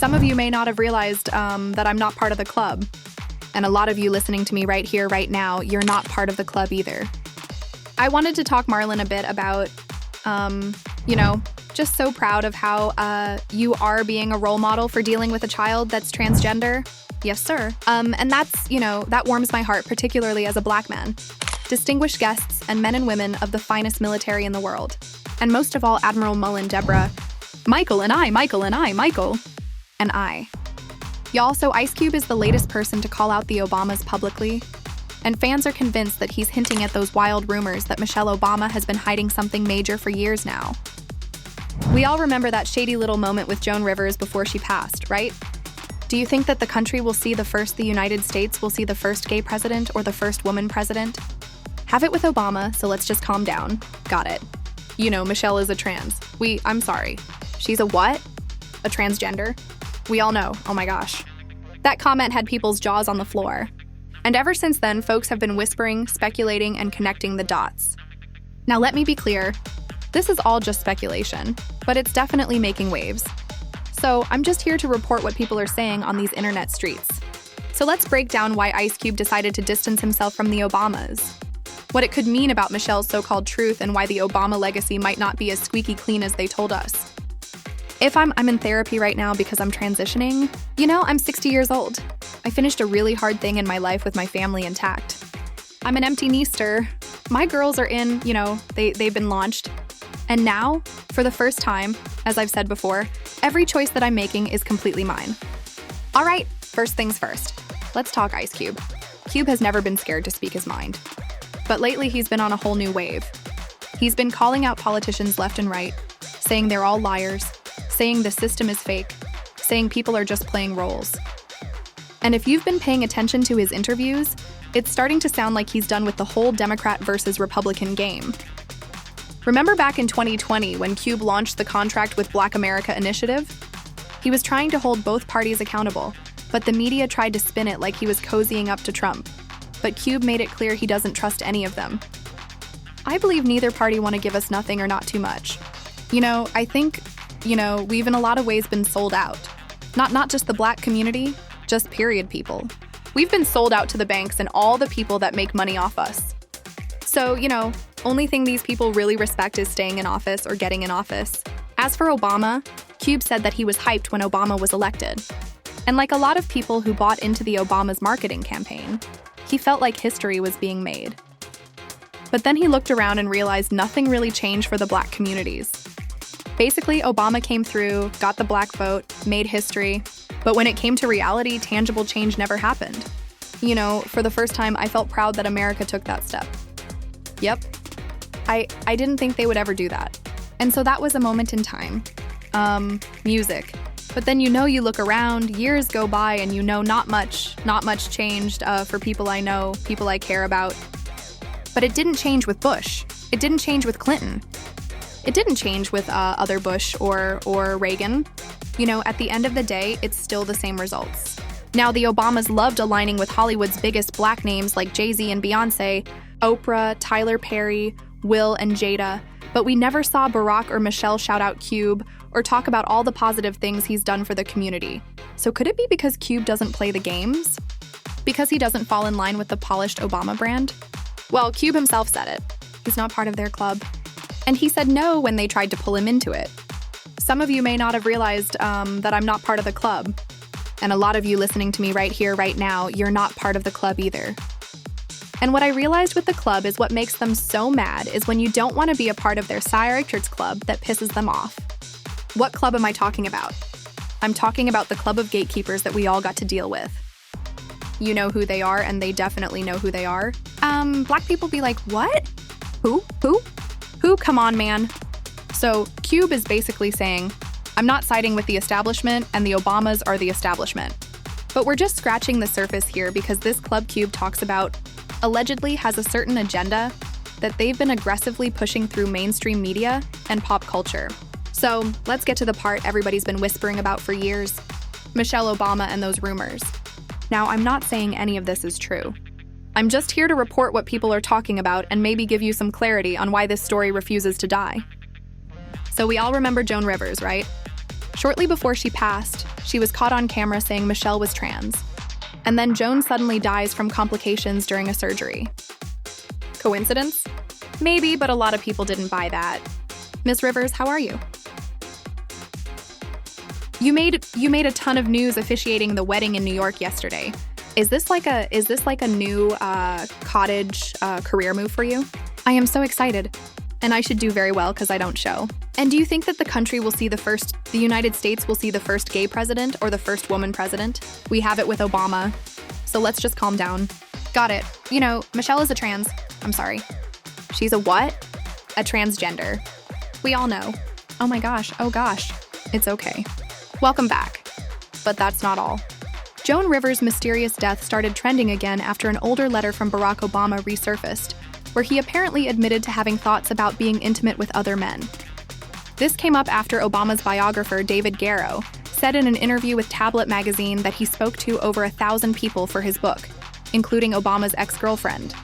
Some of you may not have realized that I'm not part of the club. And a lot of you listening to me right here, right now, you're not part of the club either. I wanted to talk, Marlon, a bit about, just so proud of how you are being a role model for dealing with a child that's transgender. Yes, sir. And that's, that warms my heart, particularly as a Black man. Distinguished guests and men and women of the finest military in the world. And most of all, Admiral Mullen, Deborah, Michael and I. Y'all, so Ice Cube is the latest person to call out the Obamas publicly. And fans are convinced that he's hinting at those wild rumors that Michelle Obama has been hiding something major for years now. We all remember that shady little moment with Joan Rivers before she passed, right? Do you think that the country will see the United States will see the first gay president or the first woman president? Have it with Obama, so let's just calm down. Got it. Michelle is a trans. I'm sorry. She's a what? A transgender? We all know. Oh my gosh. That comment had people's jaws on the floor. And ever since then, folks have been whispering, speculating, and connecting the dots. Now let me be clear. This is all just speculation, but it's definitely making waves. So I'm just here to report what people are saying on these internet streets. So let's break down why Ice Cube decided to distance himself from the Obamas, what it could mean about Michelle's so-called truth, and why the Obama legacy might not be as squeaky clean as they told us. If I'm in therapy right now because I'm transitioning, I'm 60 years old. I finished a really hard thing in my life with my family intact. I'm an empty nester. My girls are in, they've been launched. And now, for the first time, as I've said before, every choice that I'm making is completely mine. All right, first things first. Let's talk Ice Cube. Cube has never been scared to speak his mind. But lately, he's been on a whole new wave. He's been calling out politicians left and right, saying they're all liars, saying the system is fake, saying people are just playing roles. And if you've been paying attention to his interviews, it's starting to sound like he's done with the whole Democrat versus Republican game. Remember back in 2020 when Cube launched the Contract with Black America initiative? He was trying to hold both parties accountable, but the media tried to spin it like he was cozying up to Trump. But Cube made it clear he doesn't trust any of them. I believe neither party want to give us nothing or not too much. I think, we've in a lot of ways been sold out. Not just the Black community, just period people. We've been sold out to the banks and all the people that make money off us. So, only thing these people really respect is staying in office or getting in office. As for Obama, Cube said that he was hyped when Obama was elected. And like a lot of people who bought into the Obama's marketing campaign, he felt like history was being made. But then he looked around and realized nothing really changed for the Black communities. Basically, Obama came through, got the Black vote, made history, but when it came to reality, tangible change never happened. For the first time, I felt proud that America took that step. Yep. I didn't think they would ever do that. And so that was a moment in time. Music. But then you look around, years go by, and not much changed for people I know, people I care about. But it didn't change with Bush. It didn't change with Clinton. It didn't change with other Bush or Reagan. At the end of the day, it's still the same results. Now, the Obamas loved aligning with Hollywood's biggest Black names like Jay-Z and Beyonce, Oprah, Tyler Perry, Will, and Jada, but we never saw Barack or Michelle shout out Cube or talk about all the positive things he's done for the community. So could it be because Cube doesn't play the games? Because he doesn't fall in line with the polished Obama brand? Well, Cube himself said it. He's not part of their club. And he said no when they tried to pull him into it. Some of you may not have realized that I'm not part of the club. And a lot of you listening to me right here, right now, you're not part of the club either. And what I realized with the club is what makes them so mad is when you don't want to be a part of their Sire Richards club that pisses them off. What club am I talking about? I'm talking about the club of gatekeepers that we all got to deal with. You know who they are, and they definitely know who they are. Black people be like, what? Who? Who? Come on, man. So Cube is basically saying, I'm not siding with the establishment, and the Obamas are the establishment. But we're just scratching the surface here because this club Cube talks about allegedly has a certain agenda that they've been aggressively pushing through mainstream media and pop culture. So let's get to the part everybody's been whispering about for years, Michelle Obama and those rumors. Now, I'm not saying any of this is true. I'm just here to report what people are talking about and maybe give you some clarity on why this story refuses to die. So we all remember Joan Rivers, right? Shortly before she passed, she was caught on camera saying Michelle was trans. And then Joan suddenly dies from complications during a surgery. Coincidence? Maybe, but a lot of people didn't buy that. Miss Rivers, how are you? You made a ton of news officiating the wedding in New York yesterday. Is this like a new cottage career move for you? I am so excited, and I should do very well because I don't show. And do you think that the United States will see the first gay president or the first woman president? We have it with Obama, so let's just calm down. Got it. You know, Michelle is a trans. I'm sorry. She's a what? A transgender. We all know. Oh my gosh. Oh gosh. It's okay. Welcome back. But that's not all. Joan Rivers' mysterious death started trending again after an older letter from Barack Obama resurfaced, where he apparently admitted to having thoughts about being intimate with other men. This came up after Obama's biographer, David Garrow, said in an interview with Tablet magazine that he spoke to over 1,000 people for his book, including Obama's ex-girlfriend.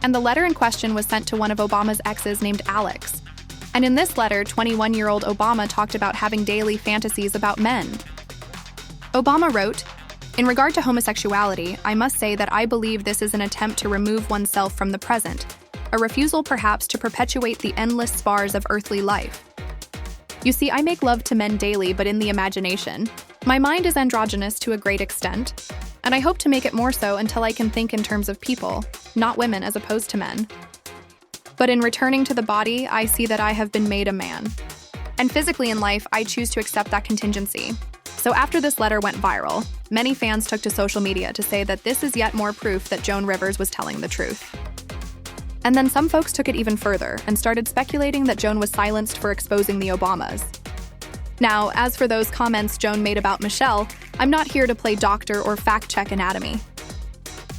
And the letter in question was sent to one of Obama's exes named Alex. And in this letter, 21-year-old Obama talked about having daily fantasies about men. Obama wrote, "In regard to homosexuality, I must say that I believe this is an attempt to remove oneself from the present, a refusal perhaps to perpetuate the endless spars of earthly life. You see, I make love to men daily, but in the imagination. My mind is androgynous to a great extent, and I hope to make it more so until I can think in terms of people, not women as opposed to men. But in returning to the body, I see that I have been made a man. And physically in life, I choose to accept that contingency." So after this letter went viral, many fans took to social media to say that this is yet more proof that Joan Rivers was telling the truth. And then some folks took it even further and started speculating that Joan was silenced for exposing the Obamas. Now, as for those comments Joan made about Michelle, I'm not here to play doctor or fact-check anatomy.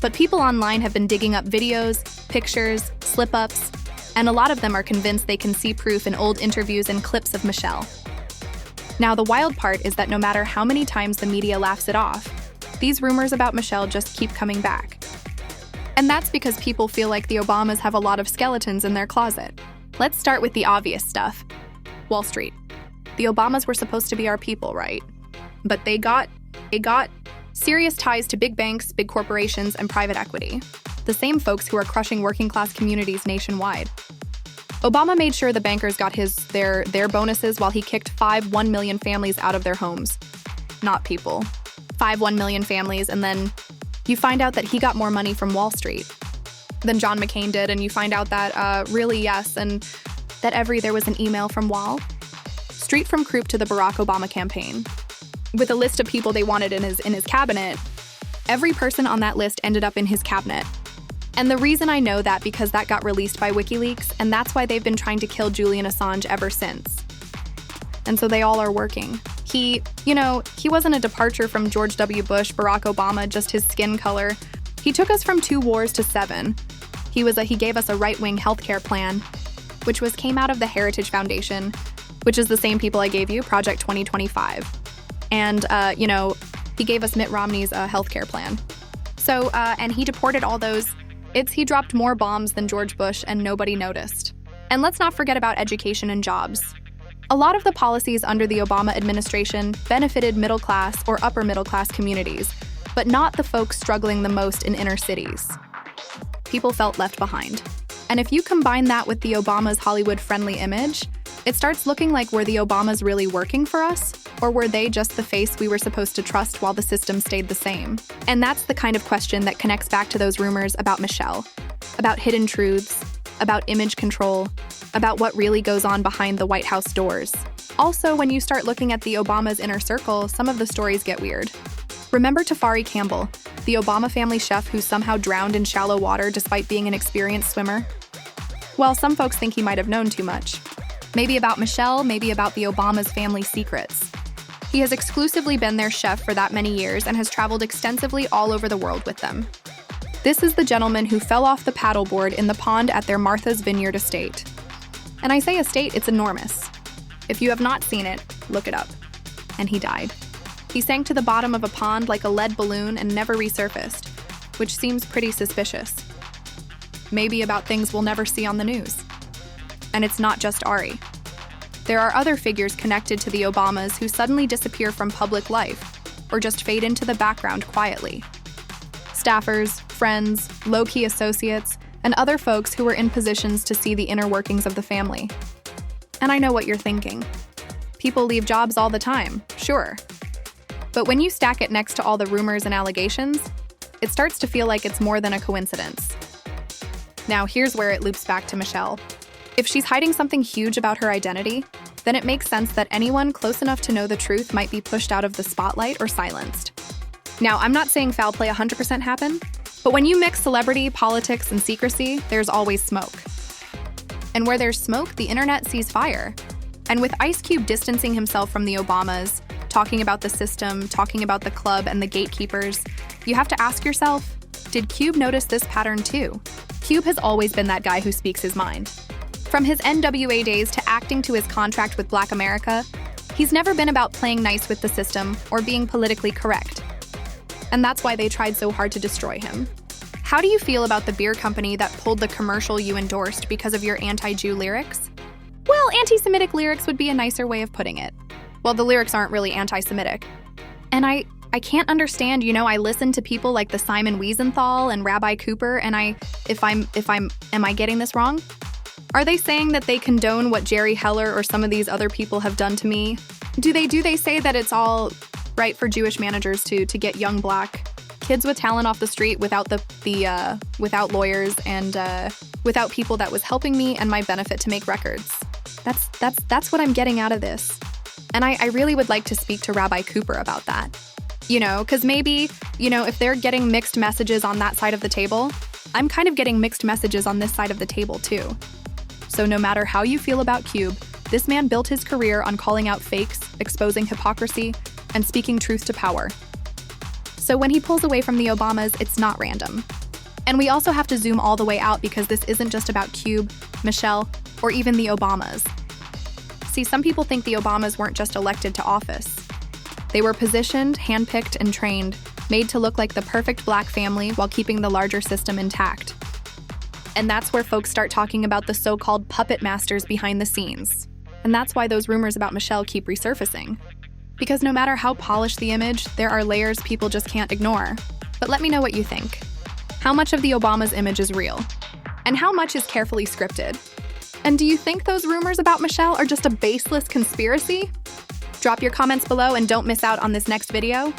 But people online have been digging up videos, pictures, slip-ups, and a lot of them are convinced they can see proof in old interviews and clips of Michelle. Now, the wild part is that no matter how many times the media laughs it off, these rumors about Michelle just keep coming back. And that's because people feel like the Obamas have a lot of skeletons in their closet. Let's start with the obvious stuff. Wall Street. The Obamas were supposed to be our people, right? But they got serious ties to big banks, big corporations, and private equity. The same folks who are crushing working-class communities nationwide. Obama made sure the bankers got their bonuses while he kicked 5 1 million families out of their homes. Not people. 5 1 million families, and then you find out that he got more money from Wall Street than John McCain did, and you find out that, really, yes, and that there was an email from Wall Street from Croup to the Barack Obama campaign. With a list of people they wanted in his cabinet, every person on that list ended up in his cabinet. And the reason I know that because that got released by WikiLeaks, and that's why they've been trying to kill Julian Assange ever since. And so they all are working. He wasn't a departure from George W. Bush, Barack Obama, just his skin color. He took us from 2 wars to 7. He gave us a right-wing healthcare plan, which came out of the Heritage Foundation, which is the same people I gave you, Project 2025. And, he gave us Mitt Romney's healthcare plan. So, and he deported all those. He dropped more bombs than George Bush, and nobody noticed. And let's not forget about education and jobs. A lot of the policies under the Obama administration benefited middle-class or upper-middle-class communities, but not the folks struggling the most in inner cities. People felt left behind. And if you combine that with the Obama's Hollywood-friendly image, it starts looking like were the Obamas really working for us? Or were they just the face we were supposed to trust while the system stayed the same? And that's the kind of question that connects back to those rumors about Michelle, about hidden truths, about image control, about what really goes on behind the White House doors. Also, when you start looking at the Obama's inner circle, some of the stories get weird. Remember Tafari Campbell, the Obama family chef who somehow drowned in shallow water despite being an experienced swimmer? Well, some folks think he might have known too much. Maybe about Michelle, maybe about the Obama's family secrets. He has exclusively been their chef for that many years and has traveled extensively all over the world with them. This is the gentleman who fell off the paddleboard in the pond at their Martha's Vineyard estate. And I say estate, it's enormous. If you have not seen it, look it up. And he died. He sank to the bottom of a pond like a lead balloon and never resurfaced, which seems pretty suspicious. Maybe about things we'll never see on the news. And it's not just Ari. There are other figures connected to the Obamas who suddenly disappear from public life or just fade into the background quietly. Staffers, friends, low-key associates, and other folks who were in positions to see the inner workings of the family. And I know what you're thinking. People leave jobs all the time, sure. But when you stack it next to all the rumors and allegations, it starts to feel like it's more than a coincidence. Now, here's where it loops back to Michelle. If she's hiding something huge about her identity, then it makes sense that anyone close enough to know the truth might be pushed out of the spotlight or silenced. Now, I'm not saying foul play 100% happened, but when you mix celebrity, politics, and secrecy, there's always smoke. And where there's smoke, the internet sees fire. And with Ice Cube distancing himself from the Obamas, talking about the system, talking about the club and the gatekeepers, you have to ask yourself, did Cube notice this pattern too? Cube has always been that guy who speaks his mind. From his NWA days to acting to his contract with Black America, he's never been about playing nice with the system or being politically correct. And that's why they tried so hard to destroy him. How do you feel about the beer company that pulled the commercial you endorsed because of your anti-Jew lyrics? Well, anti-Semitic lyrics would be a nicer way of putting it. Well, the lyrics aren't really anti-Semitic. And I can't understand, I listen to people like the Simon Wiesenthal and Rabbi Cooper, and am I getting this wrong? Are they saying that they condone what Jerry Heller or some of these other people have done to me? Do they say that it's all right for Jewish managers to get young Black kids with talent off the street without without lawyers and without people that was helping me and my benefit to make records? That's what I'm getting out of this. And I really would like to speak to Rabbi Cooper about that. Because maybe, if they're getting mixed messages on that side of the table, I'm kind of getting mixed messages on this side of the table too. So no matter how you feel about Cube, this man built his career on calling out fakes, exposing hypocrisy, and speaking truth to power. So when he pulls away from the Obamas, it's not random. And we also have to zoom all the way out because this isn't just about Cube, Michelle, or even the Obamas. See, some people think the Obamas weren't just elected to office. They were positioned, handpicked, and trained, made to look like the perfect Black family while keeping the larger system intact. And that's where folks start talking about the so-called puppet masters behind the scenes. And that's why those rumors about Michelle keep resurfacing. Because no matter how polished the image, there are layers people just can't ignore. But let me know what you think. How much of the Obamas' image is real? And how much is carefully scripted? And do you think those rumors about Michelle are just a baseless conspiracy? Drop your comments below and don't miss out on this next video.